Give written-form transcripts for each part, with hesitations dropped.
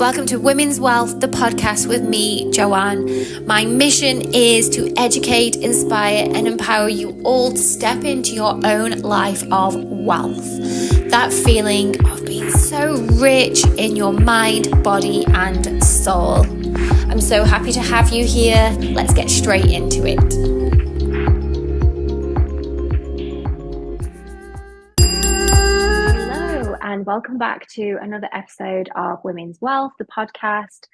Welcome to Women's Wealth, the podcast with me, Joanne. My mission is to educate, inspire, and empower you all to step into your own life of wealth. That feeling of being so rich in your mind, body, and soul. I'm so happy to have you here. Let's get straight into it. And welcome back to another episode of Women's Wealth, the podcast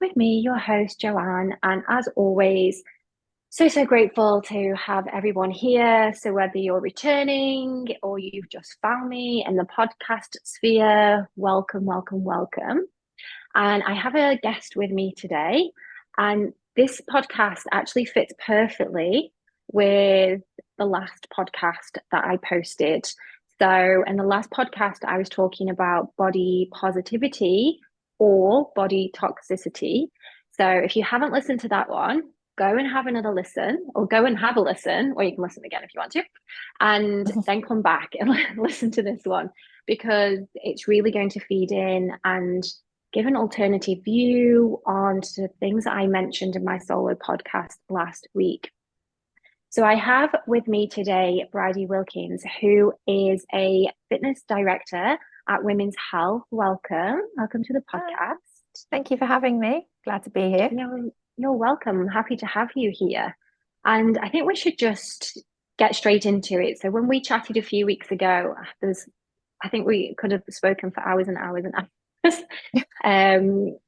with me, your host, Joanne. And as always, so grateful to have everyone here. So whether you're returning or you've just found me in the podcast sphere, welcome. And I have a guest with me today. And this podcast actually fits perfectly with the last podcast that I posted. So in the last podcast, I was talking about body positivity or body toxicity. So if you haven't listened to that one, go and have another listen, or go and have a listen, or you can listen again if you want to, and then come back and listen to this one, because it's really going to feed in and give an alternative view on the things that I mentioned in my solo podcast last week. So I have with me today Bridie Wilkins, who is a fitness director at Women's Health. Welcome to the podcast. Thank you for having me. Glad to be here. You're welcome. I'm happy to have you here. And I think we should just get straight into it. So when we chatted a few weeks ago, I think we could have spoken for hours and hours and hours.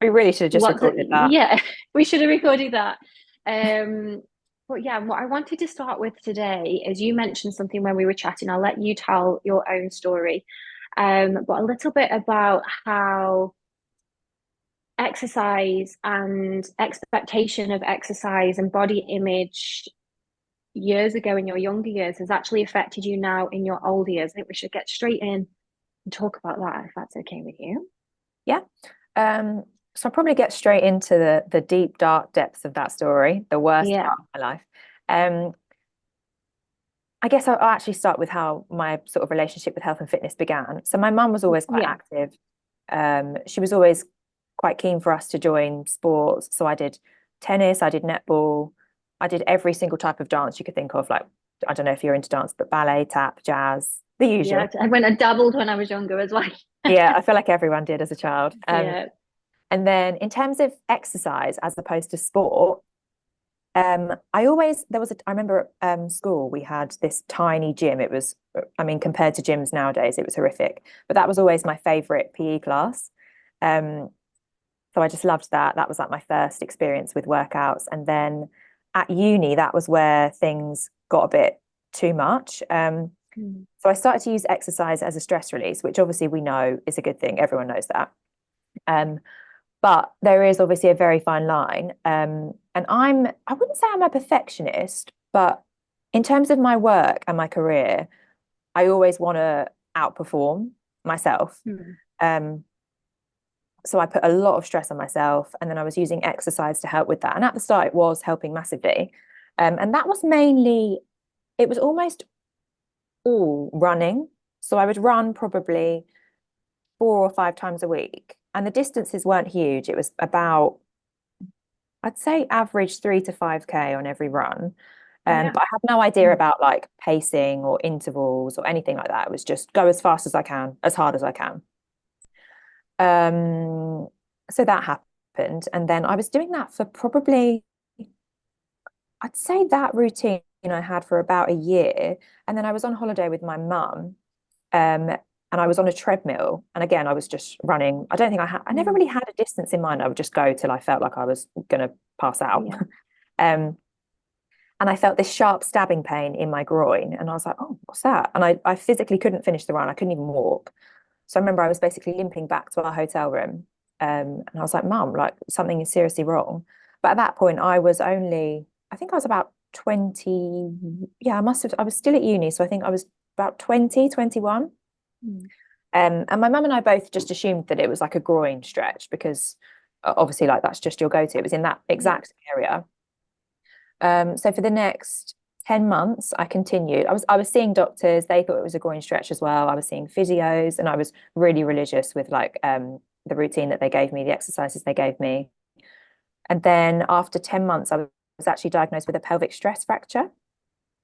We really should have just recorded that. Yeah, we should have recorded that. But yeah, what I wanted to start with today is you mentioned something when we were chatting. I'll let you tell your own story, but a little bit about how exercise and expectation of exercise and body image years ago in your younger years has actually affected you now in your older years. I think we should get straight in and talk about that, if that's okay with you. Yeah. So I'll probably get straight into the deep, dark depths of that story, the worst part of my life. I guess I'll actually start with how my sort of relationship with health and fitness began. So my mum was always quite active. She was always quite keen for us to join sports. So I did tennis, I did netball, I did every single type of dance you could think of. Like, I don't know if you're into dance, but ballet, tap, jazz, the usual. Yeah, I dabbled when I was younger as well. Yeah, I feel like everyone did as a child. And then in terms of exercise as opposed to sport, I remember at school, we had this tiny gym. It was, compared to gyms nowadays, it was horrific. But that was always my favorite PE class. So I just loved that. That was like my first experience with workouts. And then at uni, that was where things got a bit too much. So I started to use exercise as a stress release, which obviously we know is a good thing. Everyone knows that. But there is obviously a very fine line. And I wouldn't say I'm a perfectionist, but in terms of my work and my career, I always want to outperform myself. So I put a lot of stress on myself, and then I was using exercise to help with that. And at the start, it was helping massively. And that was it was almost all running. So I would run probably 4 or 5 times a week. And the distances weren't huge. It was about, I'd say, average 3 to 5K on every run. But I had no idea about like pacing or intervals or anything like that. It was just go as fast as I can, as hard as I can. So that happened. And then I was doing that for probably, I'd say that routine I had for about a year. And then I was on holiday with my mum. And I was on a treadmill, and again, I was just running. I never really had a distance in mind. I would just go till I felt like I was going to pass out. And I felt this sharp stabbing pain in my groin, and I was like, oh, what's that? And I physically couldn't finish the run. I couldn't even walk. So I remember I was basically limping back to our hotel room. And I was like, Mum, like something is seriously wrong. But at that point, I was about 20. Yeah, I was still at uni. So I think I was about 20, 21. And my mum and I both just assumed that it was like a groin stretch, because obviously like that's just your go-to. It was in that exact area. So for the next 10 months I continued. I was seeing doctors. They thought it was a groin stretch as well. I was seeing physios, and I was really religious with like the routine that they gave me, the exercises they gave me. And then after 10 months, I was actually diagnosed with a pelvic stress fracture,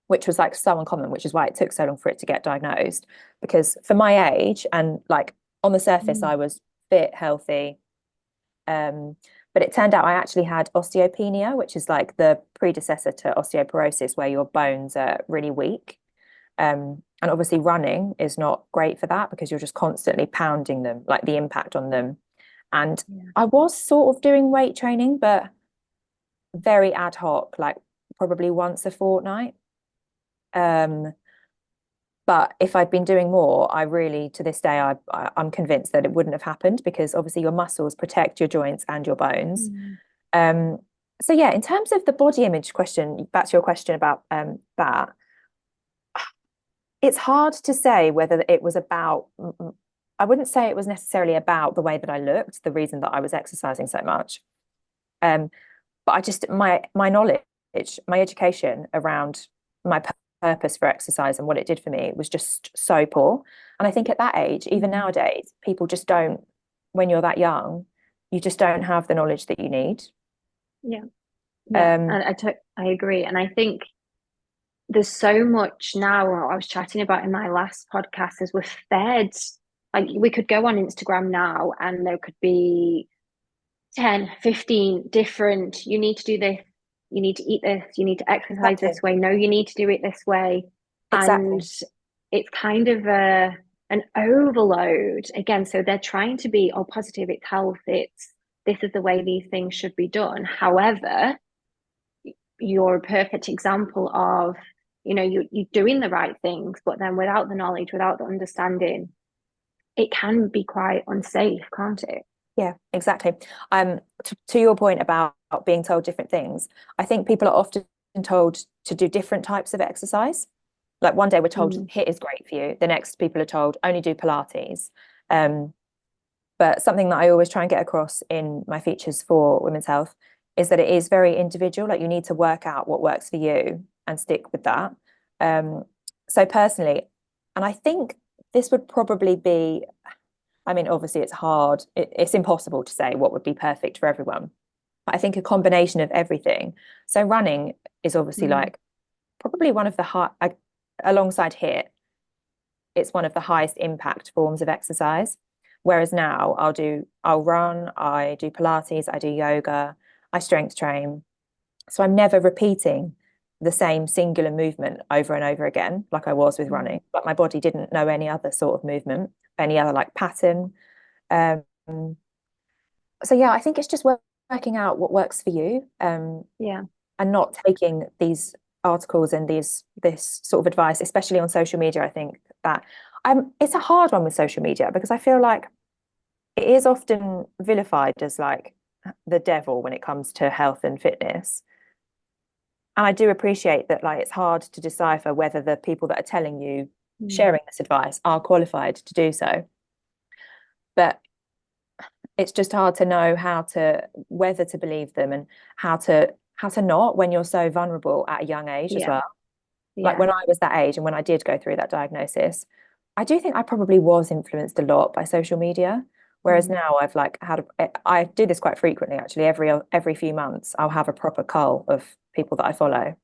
which was like so uncommon, which is why it took so long for it to get diagnosed. Because for my age, and like on the surface, I was fit, healthy. But it turned out I actually had osteopenia, which is like the predecessor to osteoporosis, where your bones are really weak. And obviously running is not great for that because you're just constantly pounding them, like the impact on them. And I was sort of doing weight training, but very ad hoc, like probably once a fortnight. But if I'd been doing more, I really, to this day, I'm convinced that it wouldn't have happened because obviously your muscles protect your joints and your bones. So yeah, in terms of the body image question, back to your question about that, it's hard to say whether it was about, I wouldn't say it was necessarily about the way that I looked, the reason that I was exercising so much. But I just, my knowledge, my education around my purpose for exercise and what it did for me was just so poor. And I think at that age, even nowadays, people just don't, when you're that young, you just don't have the knowledge that you need. And I agree. And I think there's so much now, what I was chatting about in my last podcast, is we're fed, like we could go on Instagram now and there could be 10, 15 different, you need to do this, you need to eat this, you need to exercise this way. No, you need to do it this way. And it's kind of an overload again. So they're trying to be all positive, it's health, it's this is the way these things should be done. However, you're a perfect example of, you're doing the right things, but then without the knowledge, without the understanding, it can be quite unsafe, can't it? Yeah, exactly. To your point about being told different things, I think people are often told to do different types of exercise. Like one day we're told HIIT is great for you. The next people are told only do Pilates. But something that I always try and get across in my features for women's health is that it is very individual. Like you need to work out what works for you and stick with that. So personally, and I think this would probably be, I mean, obviously it's hard. It's impossible to say what would be perfect for everyone. But I think a combination of everything. So running is obviously like probably one of the high, alongside HIIT, it's one of the highest impact forms of exercise. Whereas now I'll run, I do Pilates, I do yoga, I strength train. So I'm never repeating the same singular movement over and over again, like I was with running. But my body didn't know any other sort of movement, any other like pattern. So yeah, I think it's just working out what works for you. And not taking these articles and this sort of advice, especially on social media. I think that it's a hard one with social media because I feel like it is often vilified as like the devil when it comes to health and fitness. And I do appreciate that, like, it's hard to decipher whether the people that are telling you, sharing this advice, are qualified to do so. But it's just hard to know whether to believe them and how to not when you're so vulnerable at a young age as well. Like when I was that age and when I did go through that diagnosis, I do think I probably was influenced a lot by social media. Whereas now I've like I do this quite frequently actually. Every few months I'll have a proper cull of people that I follow.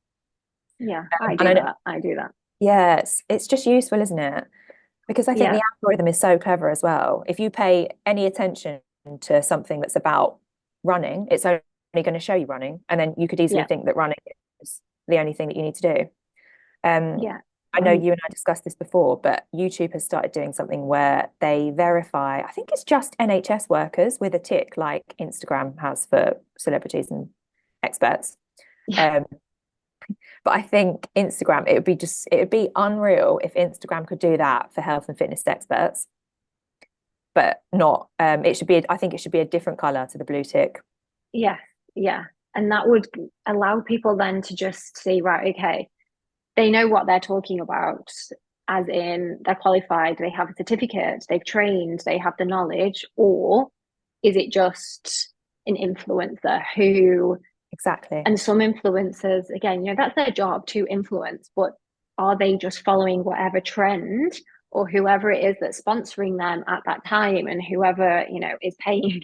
I do that. Yeah, it's just useful, isn't it? Because I think the algorithm is so clever as well. If you pay any attention to something that's about running, it's only going to show you running, and then you could easily think that running is the only thing that you need to do. I know you and I discussed this before, but YouTube has started doing something where they verify, I think it's just NHS workers with a tick like Instagram has for celebrities and experts. But I think Instagram, it would be unreal if Instagram could do that for health and fitness experts. But not, I think it should be a different color to the blue tick. Yeah. And that would allow people then to just say, right, okay, they know what they're talking about, as in they're qualified, they have a certificate, they've trained, they have the knowledge, or is it just an influencer who... Exactly. And some influencers, again, that's their job to influence, but are they just following whatever trend, or whoever it is that's sponsoring them at that time, and whoever, you know, is paying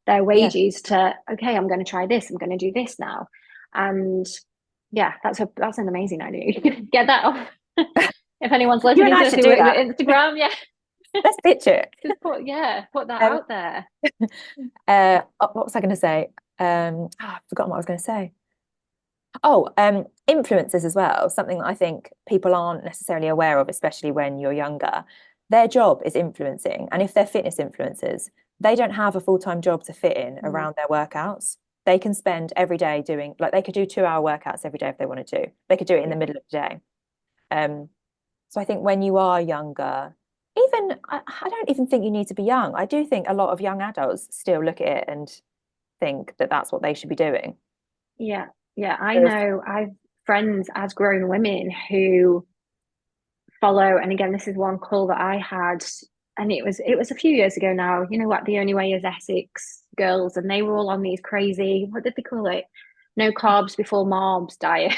their Yeah. wages to, okay, I'm going to try this, I'm going to do this now. And yeah, that's an amazing idea. You can get that off. If anyone's You and listening I to this should who do works that. at Instagram, yeah, Let's pitch it. just put that Um, out there. what was I going to say? I've forgotten what I was going to say. Oh, influencers as well, something that I think people aren't necessarily aware of, especially when you're younger. Their job is influencing. And if they're fitness influencers, they don't have a full-time job to fit in around their workouts. They can spend every day doing, like, they could do 2-hour workouts every day if they wanted to. They could do it in the middle of the day. So I think when you are younger, even I don't even think you need to be young. I do think a lot of young adults still look at it and think that that's what they should be doing. Yeah, yeah, I Whereas, know I've friends as grown women who follow, and again, this is one call that I had, and it was a few years ago now. You know what? The Only Way is Essex girls, and they were all on these crazy, what did they call it? No carbs before marbs diet.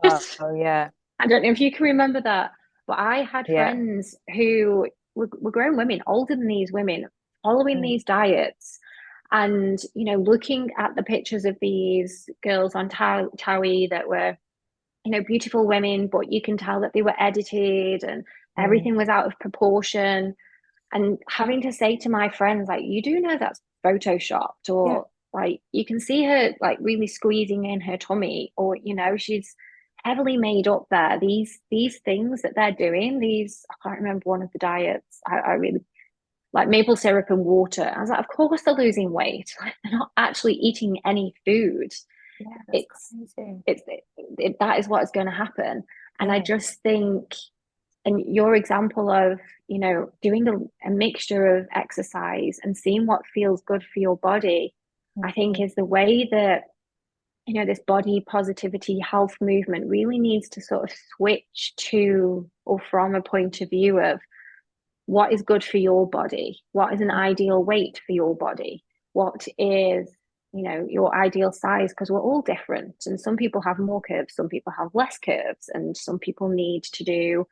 oh yeah, I don't know if you can remember that, but I had yeah. friends who were grown women, older than these women, following Mm, these diets. And, you know, looking at the pictures of these girls on Towie that were, you know, beautiful women, but you can tell that they were edited and mm, everything was out of proportion. And having to say to my friends, like, you do know that's photoshopped, yeah, or like you can see her like really squeezing in her tummy, or you know, she's heavily made up there. These things that they're doing, these, I can't remember one of the diets. I really like maple syrup and water. I was like, of course they're losing weight. Like, they're not actually eating any food. yeah, that's It's crazy. that is what is going to happen. And I Yeah. just think, and your example of, you know, doing a mixture of exercise and seeing what feels good for your body, I think Mhm. is the way that, you know, this body positivity health movement really needs to sort of switch to, or from, a point of view of what is good for your body, what is an ideal weight for your body, what is, you know, your ideal size, because we're all different, and some people have more curves, some people have less curves, and some people need to do,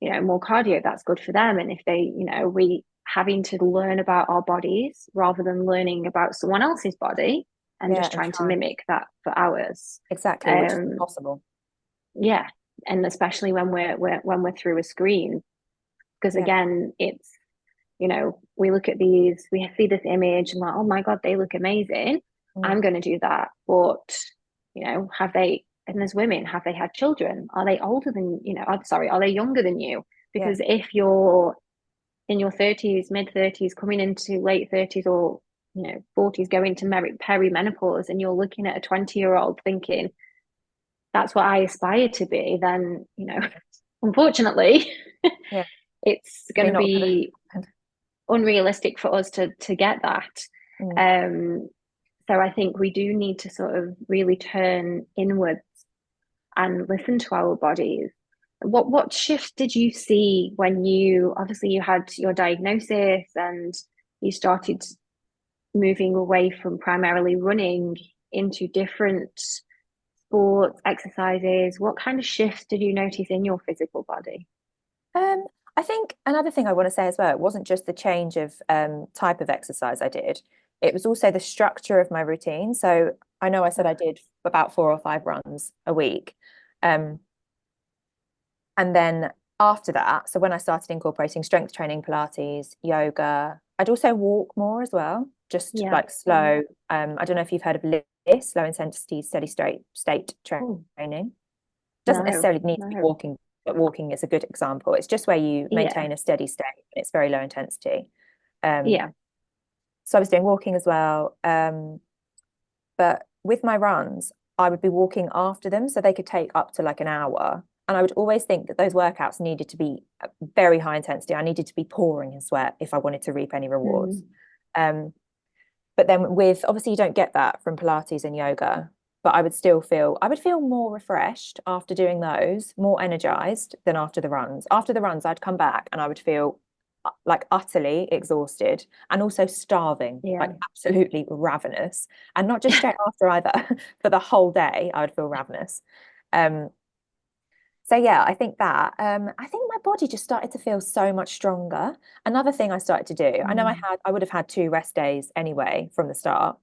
you know, more cardio. That's good for them. And if they, you know, we having to learn about our bodies rather than learning about someone else's body and Yeah, just and trying to try mimic that for ours. exactly, which is um impossible. yeah, and especially when we're through a screen, because Yeah. again, it's, you know, we look at these, we see this image and like, oh my God, they look amazing, Mm. I'm going to do that. But, you know, have they, and there's women, have they had children? Are they older than, you know, sorry, are they younger than you? Yeah. Because if you're in your 30s, mid 30s, coming into late 30s, or, you know, 40s, going to perimenopause, and you're looking at a 20-year-old thinking, that's what I aspire to be, then, you know, unfortunately, Yeah. it's going Probably to not gonna be happen. unrealistic for us to get that. Mm. Um, so I think we do need to sort of really turn inwards and listen to our bodies. What shift did you see when you, obviously you had your diagnosis and you started moving away from primarily running into different sports, exercises? What kind of shifts did you notice in your physical body? Um, I think another thing I want to say as well, it wasn't just the change of type of exercise I did, it was also the structure of my routine. So I know I said I did about 4 or 5 runs a week. Um, and then after that, so when I started incorporating strength training, Pilates, yoga, I'd also walk more as well, just Yeah. like slow. I don't know if you've heard of LISS, low intensity steady state Oh, training. Doesn't no, necessarily need to be no. walking, but walking is a good example. It's just where you Yeah. maintain a steady state and it's very low intensity. Um, Yeah. so I was doing walking as well. But with my runs, I would be walking after them so they could take up to like an hour. And I would always think that those workouts needed to be very high intensity. I needed to be pouring in sweat if I wanted to reap any rewards. Mm. Um, but then with obviously you don't get that from Pilates and yoga, but I would feel more refreshed after doing those, more energized than after the runs. After the runs, I'd come back and I would feel like utterly exhausted and also starving, Yeah. like absolutely ravenous. And not just straight after either, for the whole day, I would feel ravenous. Um, So yeah, I think that I think my body just started to feel so much stronger. Another thing I started to do, I know I would have had 2 rest days anyway from the start,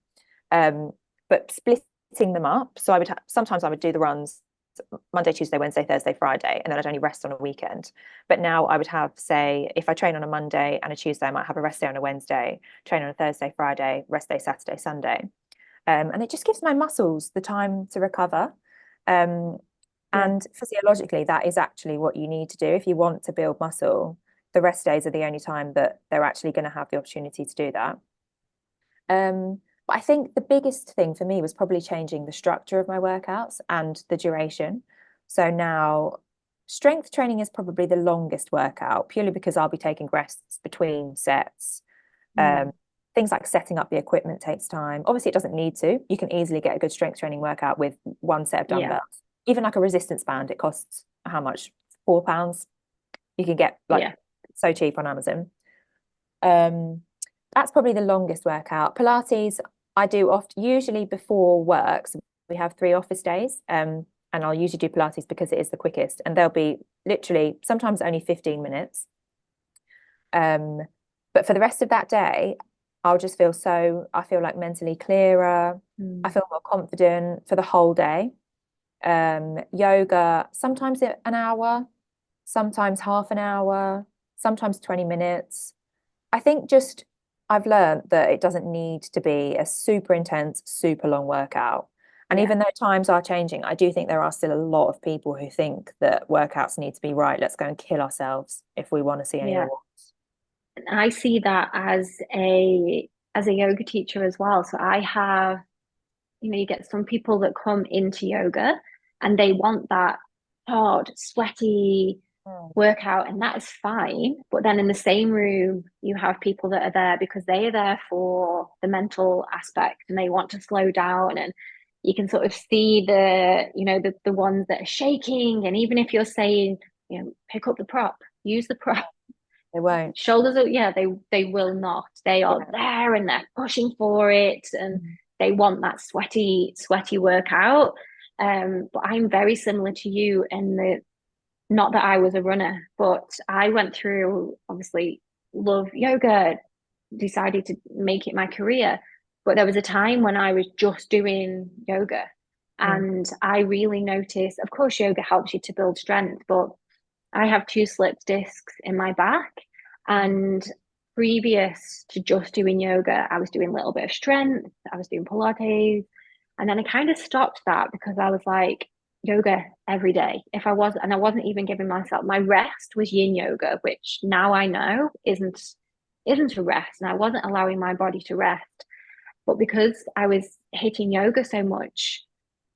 um, but splitting them up. So I would sometimes I would do the runs Monday, Tuesday, Wednesday, Thursday, Friday, and then I'd only rest on a weekend. But now I would have, say, if I train on a Monday and a Tuesday, I might have a rest day on a Wednesday, train on a Thursday, Friday, rest day, Saturday, Sunday. And it just gives my muscles the time to recover. Um, Yeah. and physiologically, that is actually what you need to do. If you want to build muscle, the rest days are the only time that they're actually going to have the opportunity to do that. But I think the biggest thing for me was probably changing the structure of my workouts and the duration. So now strength training is probably the longest workout, purely because I'll be taking rests between sets. Things like setting up the equipment takes time. Obviously, it doesn't need to. You can easily get a good strength training workout with one set of dumbbells. Even like a resistance band, it costs how much? £4. You can get like so cheap on Amazon. That's probably the longest workout. Pilates, I do usually before work. So we have 3 office days, and I'll usually do Pilates because it is the quickest, and they'll be literally sometimes only 15 minutes. But for the rest of that day, I feel like mentally clearer. I feel more confident for the whole day. Yoga, sometimes an hour, sometimes half an hour, sometimes 20 minutes. I think just I've learned that it doesn't need to be a super intense, super long workout. And even though times are changing, I do think there are still a lot of people who think that workouts need to be right. Let's go and kill ourselves if we want to see any rewards. I see that as a yoga teacher as well. So I have, you get some people that come into yoga and they want that hard, sweaty workout, and that is fine. But then in the same room, you have people that are there because they are there for the mental aspect and they want to slow down. And you can sort of see the ones that are shaking. And even if you're saying, pick up the prop, use the prop, they won't. Shoulders are, they will not. They are there and they're pushing for it and they want that sweaty workout. But I'm very similar to you in the, not that I was a runner, but I went through, obviously, love yoga, decided to make it my career. But there was a time when I was just doing yoga. And I really noticed, of course, yoga helps you to build strength, but I have 2 slipped discs in my back. And previous to just doing yoga, I was doing a little bit of strength, I was doing Pilates. And then I kind of stopped that because I was like, yoga every day. If I was, and I wasn't even giving myself my rest was yin yoga, which now I know isn't a rest. And I wasn't allowing my body to rest. But because I was hitting yoga so much,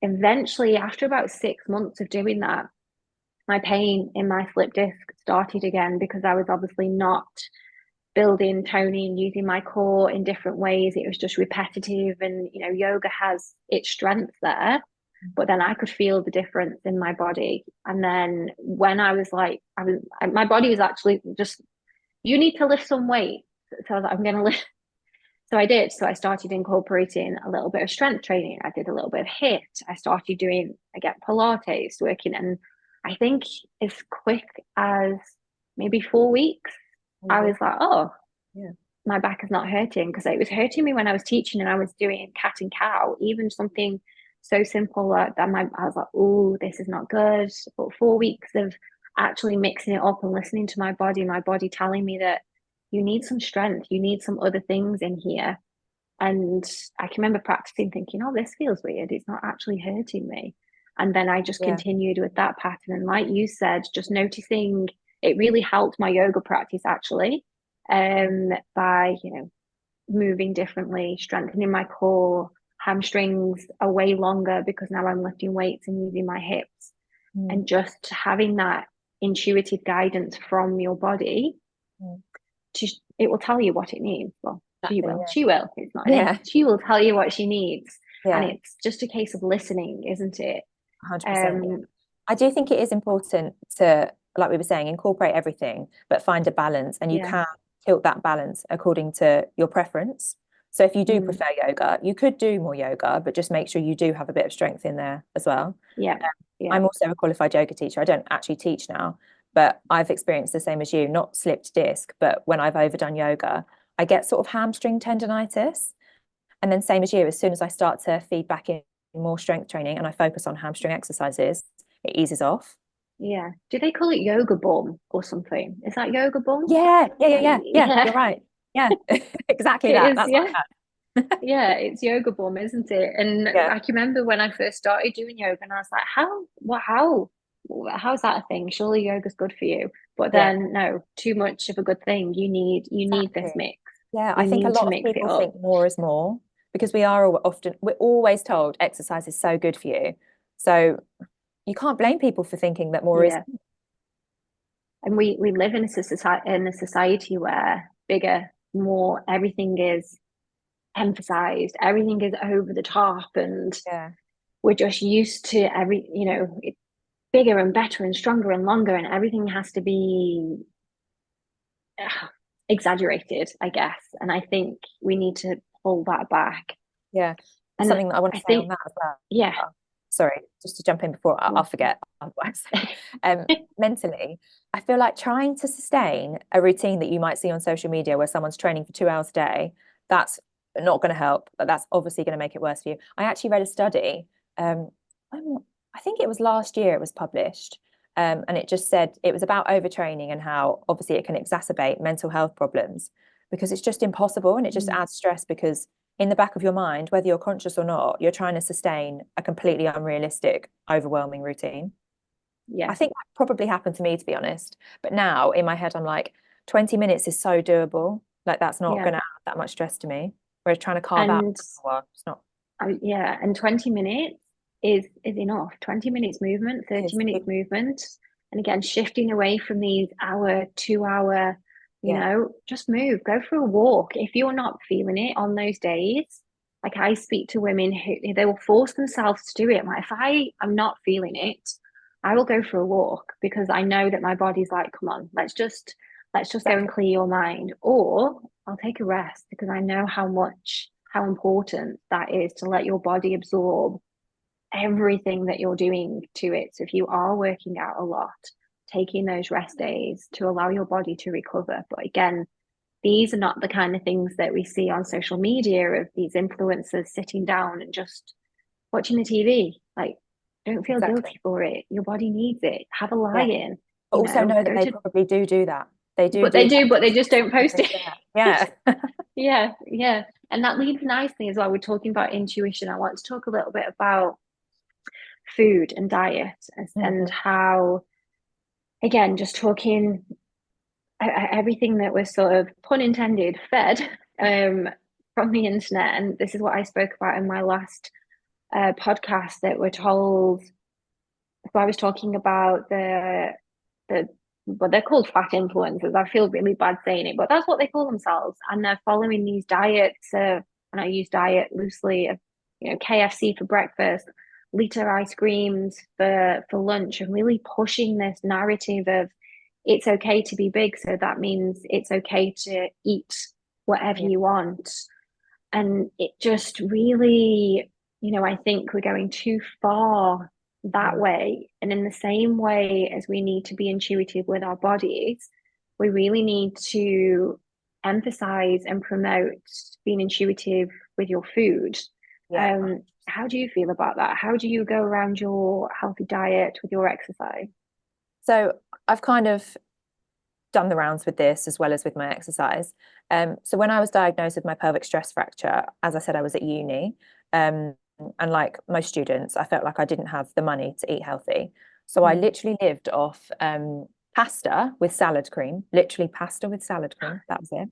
eventually, after about 6 months of doing that, my pain in my slip disc started again because I was obviously not building toning, using my core in different ways. It was just repetitive, and yoga has its strength there, but then I could feel the difference in my body. And then when I was like, my body was actually just, you need to lift some weight. So I was like, I'm going to lift. So I did. So I started incorporating a little bit of strength training. I did a little bit of HIIT. I started doing, again, Pilates, working. And I think as quick as maybe 4 weeks, I was like, oh, my back is not hurting, because it was hurting me when I was teaching and I was doing cat and cow, even something so simple like that. I was like, oh, this is not good. But 4 weeks of actually mixing it up and listening to my body telling me that you need some strength, you need some other things in here. And I can remember practicing thinking, oh, this feels weird. It's not actually hurting me. And then I just continued with that pattern. And like you said, just noticing, it really helped my yoga practice actually, by, moving differently, strengthening my core. Hamstrings are way longer because now I'm lifting weights and using my hips. And just having that intuitive guidance from your body, it will tell you what it needs. Well, she will. She will. It's not she will tell you what she needs. And it's just a case of listening, isn't it? 100%. I do think it is important to, like we were saying, incorporate everything, but find a balance. And you can tilt that balance according to your preference. So if you do prefer yoga, you could do more yoga, but just make sure you do have a bit of strength in there as well. Yeah. Yeah. I'm also a qualified yoga teacher. I don't actually teach now, but I've experienced the same as you, not slipped disc, but when I've overdone yoga, I get sort of hamstring tendonitis. And then same as you, as soon as I start to feed back in more strength training and I focus on hamstring exercises, it eases off. Yeah. Do they call it yoga bum or something? Is that yoga bum? Yeah. You're right. Yeah, exactly It that. is, That's what yeah. I Yeah, it's yoga bum, isn't it? And had. Yeah, I can remember when I first started doing yoga and I was like, how's that a thing? Surely yoga's good for you. But yeah, then no, too much of a good thing. You need this exactly. mix. Yeah, I You think a need lot to of mix it people up. think more is more because we're always told exercise is so good for you. So you can't blame people for thinking that more is. Yeah. And we live in a society where bigger, more, everything is emphasized, everything is over the top, and Yeah, we're just used to bigger and better and stronger and longer, and everything has to be exaggerated, I guess. And I think we need to pull that back. yeah. And Something that I want I to say on think, that as well. yeah, Sorry, just to jump in before I'll forget. Otherwise, mentally, I feel like trying to sustain a routine that you might see on social media where someone's training for 2 hours a day, that's not going to help. But that's obviously going to make it worse for you. I actually read a study. I think it was last year it was published, and it just said it was about overtraining and how obviously it can exacerbate mental health problems because it's just impossible and it just adds stress because in the back of your mind, whether you're conscious or not, you're trying to sustain a completely unrealistic, overwhelming routine. I yeah. think that probably happened to me, to be honest. But now in my head, I'm like, 20 minutes is so doable. Like that's not Yeah. going to add that much stress to me. Whereas trying to carve out And an hour, it's not. yeah, and 20 minutes is enough. 20 minutes movement, 30 minutes movement. And again, shifting away from these hour, 2 hour, Yeah, just move, go for a walk. If you're not feeling it on those days, like I speak to women who they will force themselves to do it. Like if I'm not feeling it, I will go for a walk because I know that my body's like, come on, let's just go and exactly. clear your mind. Or I'll take a rest because I know how important that is to let your body absorb everything that you're doing to it. So if you are working out a lot, taking those rest days to allow your body to recover. But again, these are not the kind of things that we see on social media of these influencers sitting down and just watching the TV. Like, don't feel Exactly. guilty for it. Your body needs it. Have a Yeah. lie-in, But also know that go they to, probably do that. They but do they that do, but they just just for don't post something. it. Yeah. Yeah. Yeah, yeah. And that leads nicely as well. We're talking about intuition. I want to talk a little bit about food and diet and Mhm. how, again, just talking everything that was sort of pun intended fed from the internet. And this is what I spoke about in my last podcast that we're told. So I was talking about the but they're called fat influencers. I feel really bad saying it, but that's what they call themselves. And they're following these diets, and I use diet loosely, of, KFC for breakfast, liter ice creams for lunch, and really pushing this narrative of it's okay to be big. So that means it's okay to eat whatever Yeah. you want. And it just really, I think we're going too far that Mm. way. And in the same way as we need to be intuitive with our bodies, we really need to emphasize and promote being intuitive with your food. Yeah. How do you feel about that? How do you go around your healthy diet with your exercise? So I've kind of done the rounds with this as well as with my exercise. So when I was diagnosed with my pelvic stress fracture, as I said, I was at uni. And like most students, I felt like I didn't have the money to eat healthy. So I Mm. literally lived off pasta with salad cream, literally pasta with salad cream. That was it.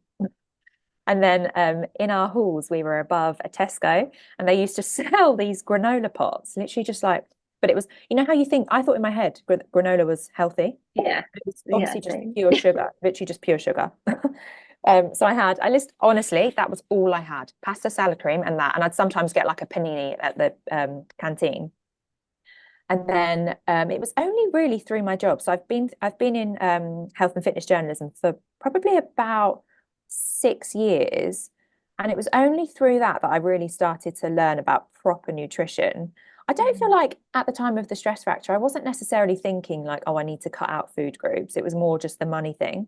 And then in our halls, we were above a Tesco and they used to sell these granola pots, literally just like, but it was, you know how you think, I thought in my head granola was healthy. Yeah, It was yeah, obviously just same. pure sugar, literally just pure sugar. So honestly, that was all I had, pasta, salad cream and that. And I'd sometimes get like a panini at the canteen. And then it was only really through my job. So I've been in health and fitness journalism for probably about 6 years. And it was only through that that I really started to learn about proper nutrition. I don't feel like at the time of the stress fracture, I wasn't necessarily thinking like, oh, I need to cut out food groups. It was more just the money thing.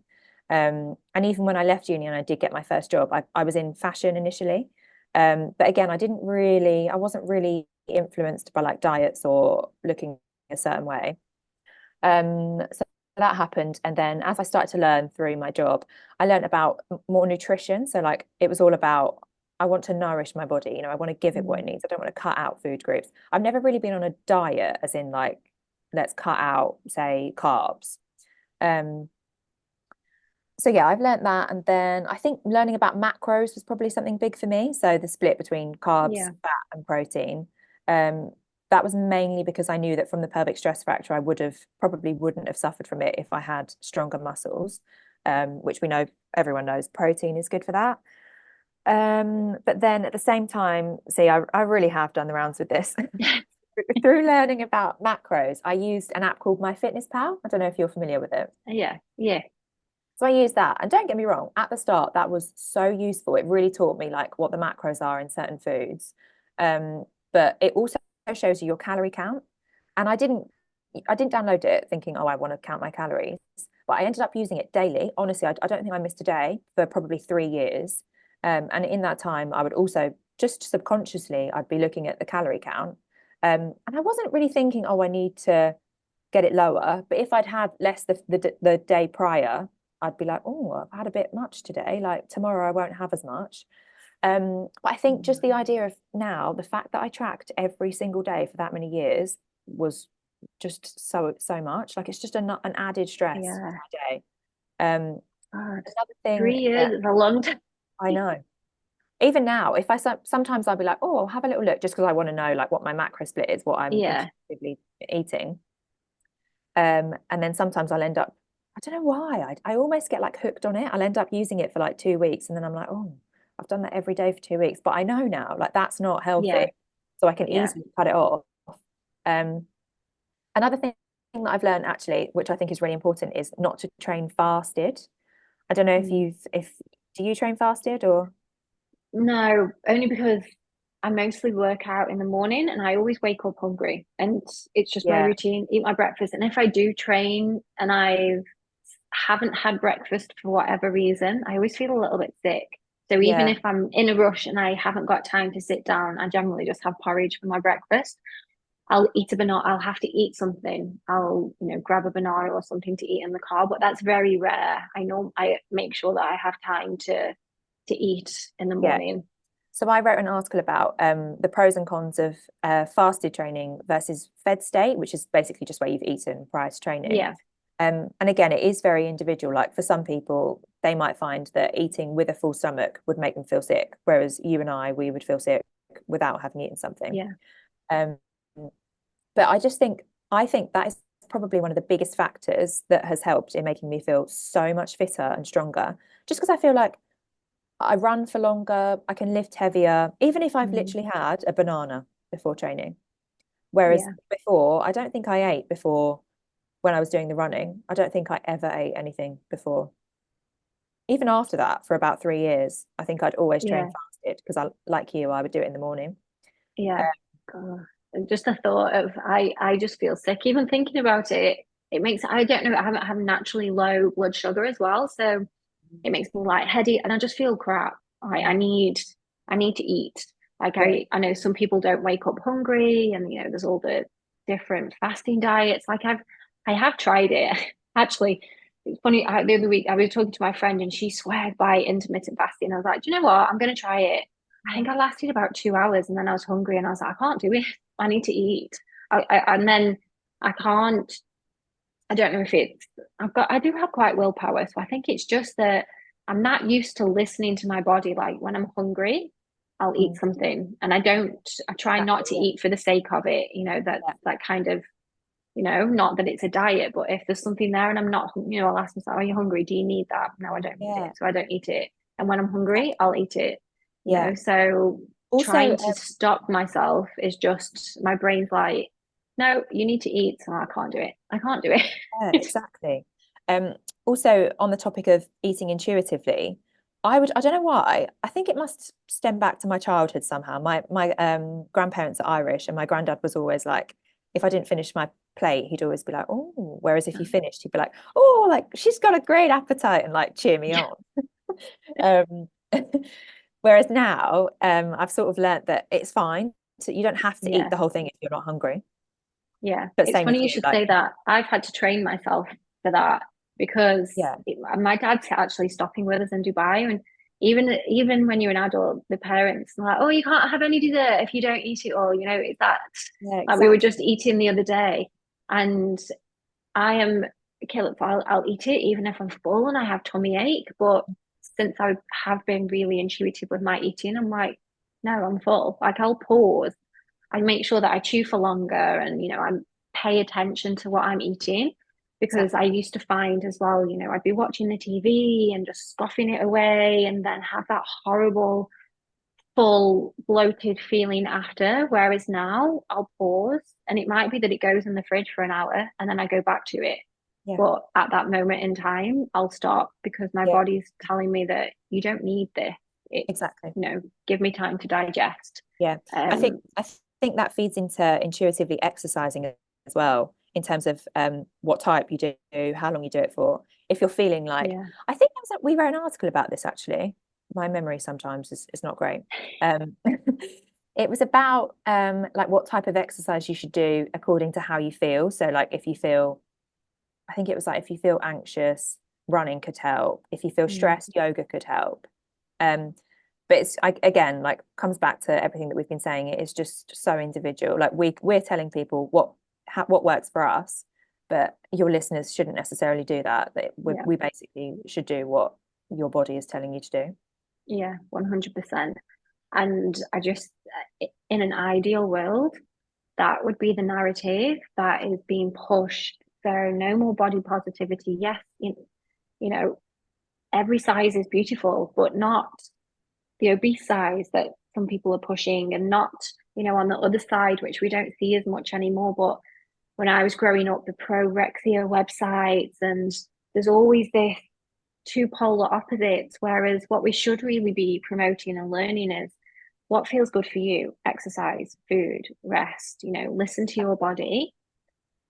And even when I left uni and I did get my first job, I was in fashion initially. But again, I wasn't really influenced by like diets or looking a certain way. So that happened. And then as I started to learn through my job, I learned about more nutrition. So like it was all about, I want to nourish my body, I want to give it what it needs. I don't want to cut out food groups. I've never really been on a diet, as in like, let's cut out, say, carbs. So yeah, I've learned that. And then I think learning about macros was probably something big for me. So the split between carbs, Yeah. fat, and protein. Um, that was mainly because I knew that from the pelvic stress fracture, probably wouldn't have suffered from it if I had stronger muscles, which we know, everyone knows protein is good for that. But then at the same time, see, I really have done the rounds with this. Through learning about macros, I used an app called MyFitnessPal. I don't know if you're familiar with it. Yeah. Yeah. So I used that. And don't get me wrong, at the start, that was so useful. It really taught me like what the macros are in certain foods. But it also shows you your calorie count. And I didn't download it thinking, oh, I want to count my calories. But I ended up using it daily. Honestly, I don't think I missed a day for probably 3 years. And in that time, I would also just subconsciously, I'd be looking at the calorie count. And I wasn't really thinking, oh, I need to get it lower. But if I'd had less the day prior, I'd be like, oh, I've had a bit much today. Like tomorrow, I won't have as much. But I think just the idea of now, the fact that I tracked every single day for that many years was just so much. Like it's just an added stress to Yeah. my day. Um, God, Another thing 3 years is a long time. I know, even now, if sometimes I'll be like, oh, I'll have a little look just because I want to know like what my macro split is, what I'm Yeah. intuitively eating. And then sometimes I'll end up, I don't know why, I almost get like hooked on it. I'll end up using it for like 2 weeks and then I'm like, oh, I've done that every day for 2 weeks. But I know now, like that's not Yeah. healthy. So I can Yeah. easily cut it off. Um, Another thing that I've learned actually, which I think is really important, is not to train fasted. I don't know if Mm. do you train fasted or? No, only because I mostly work out in the morning and I always wake up hungry. And it's just my Yeah, routine, eat my breakfast. And if I do train and I haven't had breakfast for whatever reason, I always feel a little bit sick. So even yeah, if I'm in a rush and I haven't got time to sit down, I generally just have porridge for my breakfast. I'll eat a banana. I'll have to eat something. I'll, grab a banana or something to eat in the car, but that's very rare. I know I make sure that I have time to eat in the yeah. morning. So I wrote an article about the pros and cons of fasted training versus fed state, which is basically just where you've eaten prior to training. Yeah, And again, it is very individual. Like for some people, they might find that eating with a full stomach would make them feel sick, whereas you and I, we would feel sick without having eaten something. yeah, Um, but I think that is probably one of the biggest factors that has helped in making me feel so much fitter and stronger. Just because I feel like I run for longer, I can lift heavier, even if I've mm, literally had a banana before training. Whereas yeah, before, I don't think I ate before when I was doing the running. I don't think I ever ate anything before. Even after that, for about 3 years, I think I'd always train yeah, fasted because like you, I would do it in the morning. Uh, yeah. God. And just the thought of I just feel sick. Even thinking about it, it makes I don't know, I haven't have naturally low blood sugar as well. So it makes me lightheaded and I just feel crap. I need to eat. Like yeah, I know some people don't wake up hungry and there's all the different fasting diets. Like I have tried it. Actually, it's funny, the other week I was talking to my friend and she swears by intermittent fasting. I was like, do you know what? I'm gonna try it. I think I lasted about 2 hours and then I was hungry and I was like, I can't do it. I need to eat. And then I can't I don't know if it's I do have quite willpower, so I think it's just that I'm not used to listening to my body. Like when I'm hungry, I'll eat mm, something, and I try not to exactly. eat for the sake of it. Yeah, That kind of not that it's a diet, but if there's something there and I'm not, I'll ask myself, "Are you hungry? Do you need that?" No, I don't need yeah, it, so I don't eat it. And when I'm hungry, exactly. I'll eat it. Yeah. So Also, trying to stop myself is just my brain's like, no, you need to eat. So I can't do it. I can't do yeah, it. exactly. Um, Also on the topic of eating intuitively, I don't know why. I think it must stem back to my childhood somehow. My grandparents are Irish, and my granddad was always like, if I didn't finish my plate, he'd always be like, "Oh," whereas if you finished, he'd be like, "Oh, like she's got a great appetite," and like cheer me on. Um, whereas now, I've sort of learnt that it's fine. So you don't have to eat Yeah. the whole thing if you're not hungry. Yeah, But it's same with funny you you, should like, say that. I've had to train myself for that because yeah, my dad's actually stopping with us in Dubai, and even when you're an adult, the parents are like, "Oh, you can't have any dessert if you don't eat it all." You know, it's that yeah, like we were just exactly. eating the other day, and I am kill I'll eat it even if I'm full and I have tummy ache. But since I have been really intuitive with my eating, I'm like, no, I'm full. Like I'll pause. I make sure that I chew for longer and, I pay attention to what I'm eating because I Exactly. used to find as well, I'd be watching the TV and just scoffing it away and then have that horrible, full, bloated feeling after. Whereas now I'll pause and it might be that it goes in the fridge for an hour and then I go back to it. Yeah, But at that moment in time, I'll stop because my yeah, body's telling me that you don't need this. It's, exactly. give me time to digest. Yeah, I think Um, I think that feeds into intuitively exercising as well, in terms of what type you do, how long you do it for. If you're feeling like, yeah. I think we wrote an article about this actually. My memory sometimes is not great. Um, it was about like what type of exercise you should do according to how you feel. So like if you feel, I think it was like if you feel anxious, running could help. If you feel Mm. stressed, yoga could help. Um, but again, like comes back to everything that we've been saying. It is just so individual. Like we're telling people what works for us, but your listeners shouldn't necessarily do that. Yeah, We basically should do what your body is telling you to do. yeah, 100%. And I just, in an ideal world, that would be the narrative that is being pushed. So no more body positivity. Yes, you know, every size is beautiful, but not the obese size that some people are pushing, and not, on the other side, which we don't see as much anymore. But when I was growing up, the pro-rexia websites, and there's always this two polar opposites. Whereas what we should really be promoting and learning is what feels good for you: exercise, food, rest, listen to your body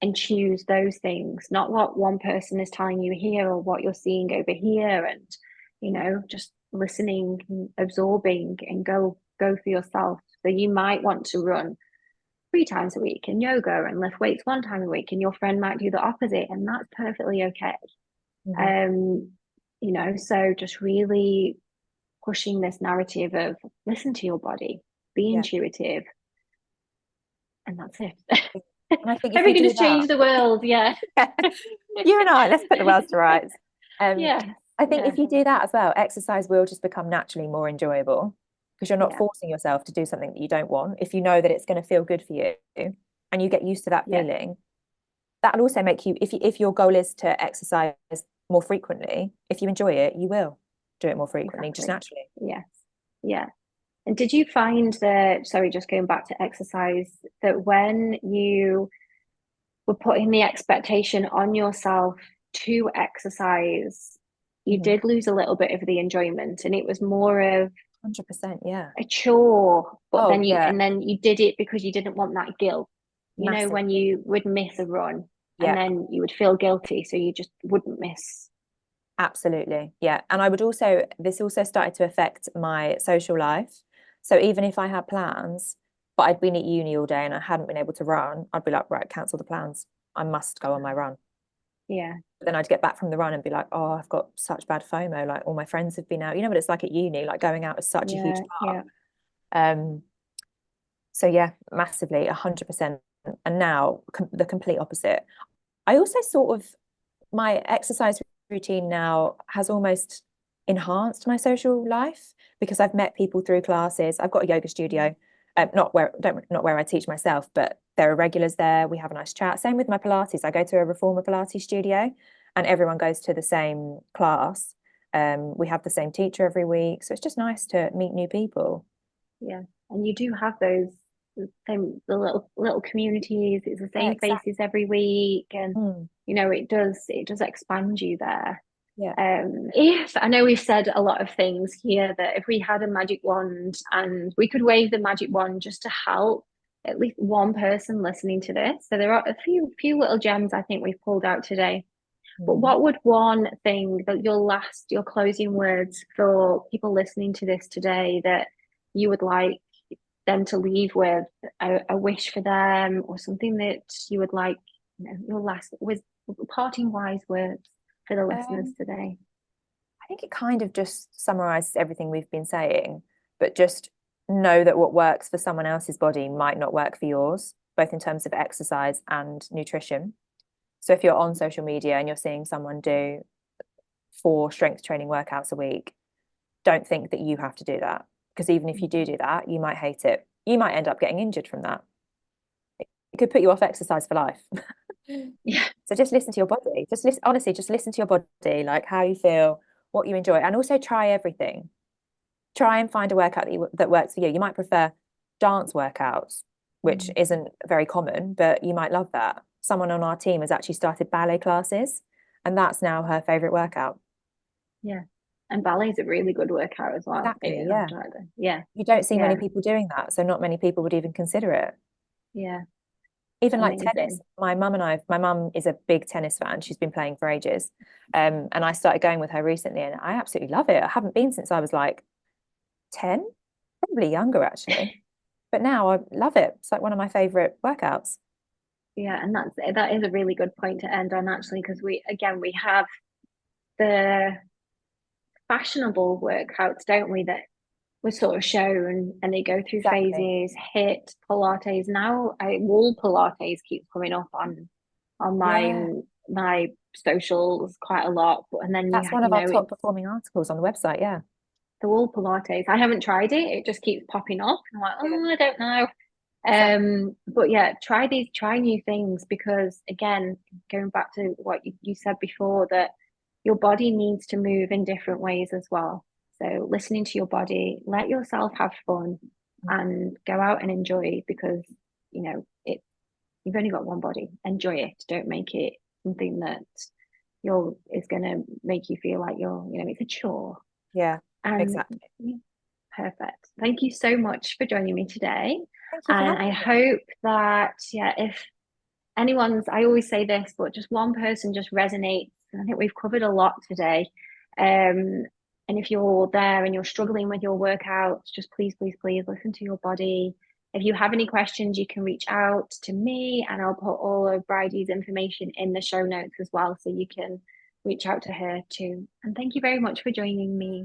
and choose those things, not what one person is telling you here or what you're seeing over here. And, just listening and absorbing and go for yourself. So you might want to run 3 times a week in yoga and lift weights 1 time a week, and your friend might do the opposite, and that's perfectly okay. Mhm. Um, so just really pushing this narrative of listen to your body, be Yeah. intuitive, and that's it. And I think if Hope we you can do just that, change the world. Yeah. you and I, let's put the world to rights. Um, Yes. I think Yeah. if you do that as well, exercise will just become naturally more enjoyable because you're not Yeah. forcing yourself to do something that you don't want. If you know that it's going to feel good for you and you get used to that Yeah. feeling, that'll also make you, if your goal is to exercise more frequently, if you enjoy it, you will do it more frequently, just Exactly. naturally. Yes. Yeah. And did you find that, sorry, just going back to exercise, that when you were putting the expectation on yourself to exercise, you Mhm. did lose a little bit of the enjoyment and it was more of 100%, yeah. a chore, but Oh, then yeah, you did it because you didn't want that guilt. When massively. you would miss a run and Yeah. then you would feel guilty, so you just wouldn't miss. Absolutely. Yeah. And I would also, this also started to affect my social life. So even if I had plans, but I'd been at uni all day and I hadn't been able to run, I'd be like, right, cancel the plans. I must go on my run. Yeah, But then I'd get back from the run and be like, oh, I've got such bad FOMO. Like all my friends have been out. You know what it's like at uni, like going out is such a huge yeah, part. yeah, Um, so yeah, massively, 100%. And now the complete opposite. I also sort of my exercise routine now has almost enhanced my social life because I've met people through classes. I've got a yoga studio, not where I teach myself, but there are regulars there. We have a nice chat. Same with my Pilates. I go to a reformer Pilates studio, and everyone goes to the same class. We have the same teacher every week, so it's just nice to meet new people. yeah. And you do have those the little communities. It's the Yeah, same exactly. faces every week, and Mm, it does expand you there. Yeah. If I know we've said a lot of things here, that if we had a magic wand and we could wave the magic wand just to help at least one person listening to this. So there are a few little gems I think we've pulled out today. But what would one thing that your closing words for people listening to this today that you would like them to leave with, a wish for them, or something that you would like, your last with parting wise words for the listeners today? I think it kind of just summarizes everything we've been saying, but just know that what works for someone else's body might not work for yours, both in terms of exercise and nutrition. So if you're on social media and you're seeing someone do 4 strength training workouts a week, don't think that you have to do that, because even if you do that, you might hate it. You might end up getting injured from that. It could put you off exercise for life. Yeah. So just listen to your body. Just listen, honestly, just listen to your body, like how you feel, what you enjoy, and also try everything. Try and find a workout that works for you. You might prefer dance workouts, which isn't very common, but you might love that. Someone on our team has actually started ballet classes, and that's now her favorite workout. Yeah. And ballet is a really good workout as well. Exactly, yeah. Yeah. You don't see many people doing that, so not many people would even consider it. Yeah. Even like tennis. My mum is a big tennis fan. She's been playing for ages. And I started going with her recently, and I absolutely love it. I haven't been since I was like 10, probably younger actually. But now I love it. It's like one of my favorite workouts. Yeah, and that is a really good point to end on, actually, because we have the fashionable workouts, don't we, that were sort of shown, and they go through phases. HIIT, Pilates. Now wall Pilates keeps coming up on my socials quite a lot. And then that's one of our top performing articles on the website. Yeah, the wall Pilates. I haven't tried it. It just keeps popping up. I'm like, I don't know. But yeah, try new things, because again, going back to what you said before, that your body needs to move in different ways as well. So listening to your body, let yourself have fun and go out and enjoy, because you've only got one body. Enjoy it. Don't make it something that is gonna make you feel like it's a chore. Yeah, exactly. Perfect. Thank you so much for joining me today. And I hope that, if I always say this, but just one person just resonates. I think we've covered a lot today. And if you're there and you're struggling with your workouts, just please, please, please listen to your body. If you have any questions, you can reach out to me, and I'll put all of Bridie's information in the show notes as well, so you can reach out to her too. And thank you very much for joining me.